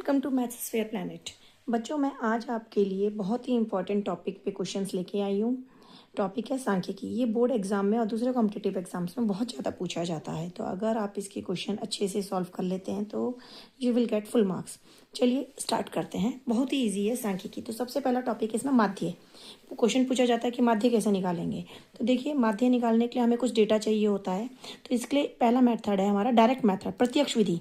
Welcome to maths fair planet. बच्चों, मैं आज आपके लिए बहुत ही इंपॉर्टेंट टॉपिक पे क्वेश्चंस लेके आई हूँ। टॉपिक है सांख्यिकी। ये बोर्ड एग्जाम में और दूसरे कॉम्पिटिटिव एग्जाम्स में बहुत ज़्यादा पूछा जाता है, तो अगर आप इसके क्वेश्चन अच्छे से सॉल्व कर लेते हैं तो you will get full marks. चलिए स्टार्ट करते हैं। बहुत ही ईजी है सांख्यिकी। तो सबसे पहला टॉपिक है इसमें माध्य। क्वेश्चन पूछा जाता है कि माध्य कैसे निकालेंगे। तो देखिए, माध्य निकालने के लिए हमें कुछ डेटा चाहिए होता है, तो इसके लिए पहला मेथड है हमारा डायरेक्ट मेथड, प्रत्यक्ष विधि।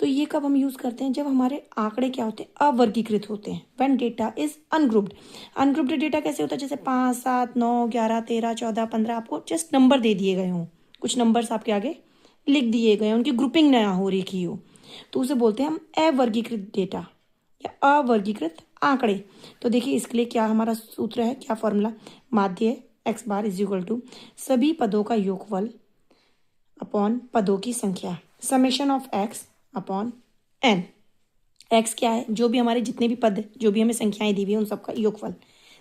तो ये कब हम यूज़ करते हैं? जब हमारे आंकड़े क्या होते हैं? अवर्गीकृत होते हैं। When data is ungrouped. Ungrouped data कैसे होता है? जैसे 5, 7, 9, 11, 13, 14, 15 आपको जस्ट नंबर दे दिए गए हों, कुछ नंबर्स आपके आगे लिख दिए गए, उनकी ग्रुपिंग ना हो रखी हो, तो उसे बोलते हैं हम अवर्गीकृत डेटा या अवर्गीकृत आंकड़े। तो देखिए, इसके लिए क्या हमारा सूत्र है, क्या फॉर्मूला? माध्य x bar is equal to सभी पदों का योगफल अपॉन पदों की संख्या, summation of x upon n। x क्या है? जो भी हमारे जितने भी पद, जो भी हमें संख्याएं दी हुई है, उन सबका योगफल।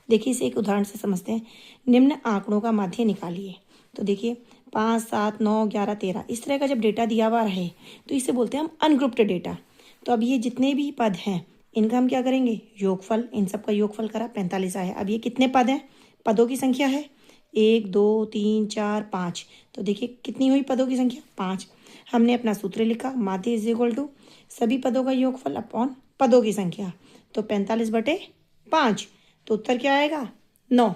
देखिए, इसे एक उदाहरण से समझते हैं। निम्न आंकड़ों का माध्य निकालिए। तो देखिए, 5, 7, 9, 11, 13 इस तरह का जब डेटा दिया हुआ रहे तो इसे बोलते हैं हम अनग्रुप्ड डेटा। तो अब ये जितने भी पद हैं, इनका हम क्या करेंगे? योगफल। इन सबका योगफल करा, 45 आया। अब ये कितने पद हैं? पदों की संख्या है 1, 2, 3, 4, 5। तो देखिए कितनी हुई पदों की संख्या? 5। हमने अपना सूत्र लिखा, माध्य इज इक्वल टू सभी पदों का योगफल अपॉन पदों की संख्या। तो 45/5। तो उत्तर क्या आएगा? 9।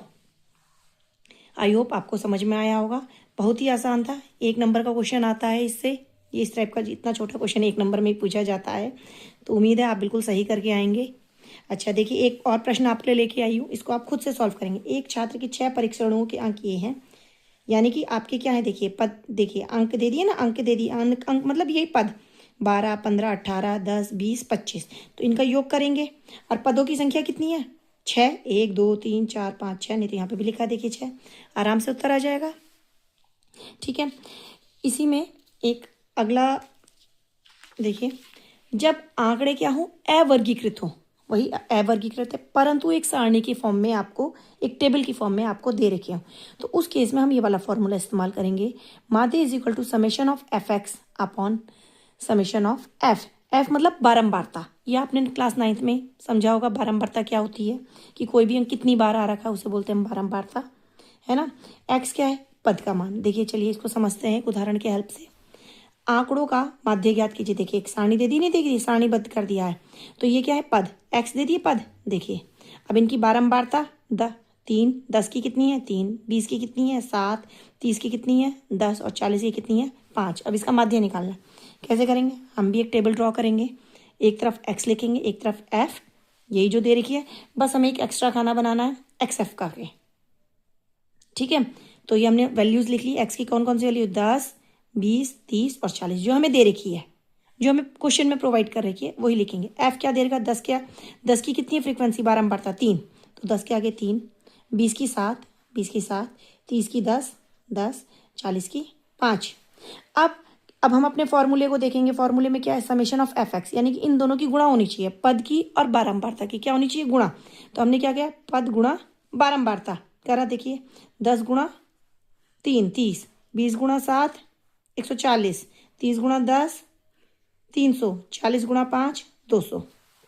आई होप आपको समझ में आया होगा। बहुत ही आसान था। 1 नंबर का क्वेश्चन आता है इससे। ये इस टाइप का इतना छोटा क्वेश्चन 1 नंबर में ही पूछा जाता है, तो उम्मीद है आप बिल्कुल सही करके आएंगे। अच्छा देखिए, एक और प्रश्न आपके लिए लेके आई हूँ, इसको आप खुद से सॉल्व करेंगे। एक छात्र के 6 परीक्षणों के अंक ये हैं, यानी कि आपके क्या है? देखिए पद, देखिए अंक दे दिए ना, अंक दे दिए, अंक मतलब यही पद 12, 15, 18, 10, 20, 25। तो इनका योग करेंगे। और पदों की संख्या कितनी है? 6। 1, 2, 3, 4, 5, 6। नहीं तो यहाँ पे भी लिखा, देखिए 6। आराम से उत्तर आ जाएगा। ठीक है, इसी में एक अगला देखिए, जब आंकड़े क्या हो? अवर्गीकृत हो, वही अवर्गीकृत है, परंतु एक सारणी की फॉर्म में आपको, एक टेबल की फॉर्म में आपको दे रखे हो, तो उस केस में हम ये वाला फॉर्मूला इस्तेमाल करेंगे। माध्य is equal to summation of f x upon summation of f. F मतलब बारंबारता। ये आपने क्लास 9th में समझा होगा, बारंबारता क्या होती है, कि कोई भी अंक कितनी बार आ रखा है उसे बोलते हैं हम बारंबारता, है ना। एक्स क्या है? पद का मान। देखिए चलिए इसको समझते हैं एक उदाहरण के हेल्प से। आंकड़ों का माध्य ज्ञात कीजिए। देखिए एक सारणी दे दी, नहीं देखिए सारणीबद्ध कर दिया है, तो ये क्या है? पद। एक्स दे दिए पद। देखिए अब इनकी बारंबारता 3, 10 की कितनी है? 3, 20 की कितनी है? 7, 30 की कितनी है? 10 और 40 की कितनी है? 5। अब इसका माध्य निकालना है। कैसे करेंगे? हम भी एक टेबल ड्रॉ करेंगे। एक तरफ एक्स लिखेंगे, एक तरफ एफ, यही जो दे रखी है। बस हमें एक एक्स्ट्रा खाना बनाना है एक्स एफ का के। ठीक है, तो ये हमने वैल्यूज लिख ली। एक्स की कौन कौन सी वैल्यू? 10, 20, 30 और 40, जो हमें दे रखी है, जो हमें क्वेश्चन में प्रोवाइड कर रखी है, वही लिखेंगे। एफ क्या दे रखा? 10 क्या? 10 की कितनी है फ्रीक्वेंसी? बारंबारता 3, तो 10 के आगे 3, 20 की 7, 20 की 7, 30 की 10, 10, 40 की 5। अब हम अपने फॉर्मूले को देखेंगे। फॉर्मूले में क्या है? समेशन ऑफ एफ एक्स, यानी कि इन दोनों की गुणा होनी चाहिए, पद की और बारंबारता की क्या होनी चाहिए? गुणा। तो हमने क्या किया? पद गुणा बारंबारता करा। देखिए 10 गुणा 3, 30, 20 गुणा 7, 140, 30 गुणा 10, 300, 40 गुणा 5, 200।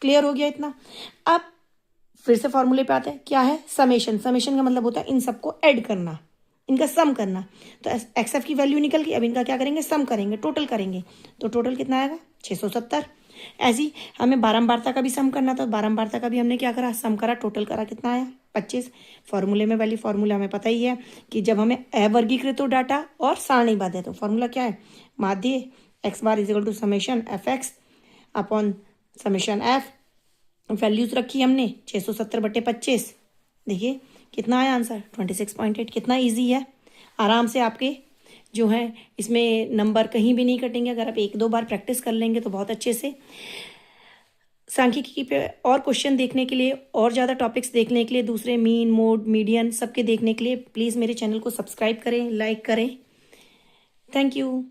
क्लियर हो गया इतना? अब फिर से फॉर्मूले पे आते हैं। क्या है? समेशन। समेशन का मतलब होता है इन सबको ऐड करना, इनका सम करना। तो एक्स एफ की वैल्यू निकल गई। अब इनका क्या करेंगे? सम करेंगे, टोटल करेंगे। तो टोटल कितना आएगा? 670। ऐसी हमें बारंबारता का भी सम करना था, बारंबारता का भी हमने क्या करा? सम करा, टोटल करा, कितना आया? 25। फॉर्मूले में वैल्यू, फॉर्मूला हमें पता ही है कि जब हमें अवर्गीकृत हो डाटा और सारणीबद्ध है, तो फॉर्मूला क्या है? माध्य x bar is equal to summation f x upon summation f. Values रखी हमने 670/25। देखिए कितना आया आंसर? 26.8। कितना ईजी है। आराम से आपके जो है इसमें नंबर कहीं भी नहीं कटेंगे। अगर आप 1-2 बार प्रैक्टिस कर लेंगे तो बहुत अच्छे से। सांख्यिकी पे और क्वेश्चन देखने के लिए और ज़्यादा टॉपिक्स देखने के लिए, दूसरे मीन, मोड, मीडियन सबके देखने के लिए प्लीज़ मेरे चैनल को सब्सक्राइब करें, लाइक करें। Thank you.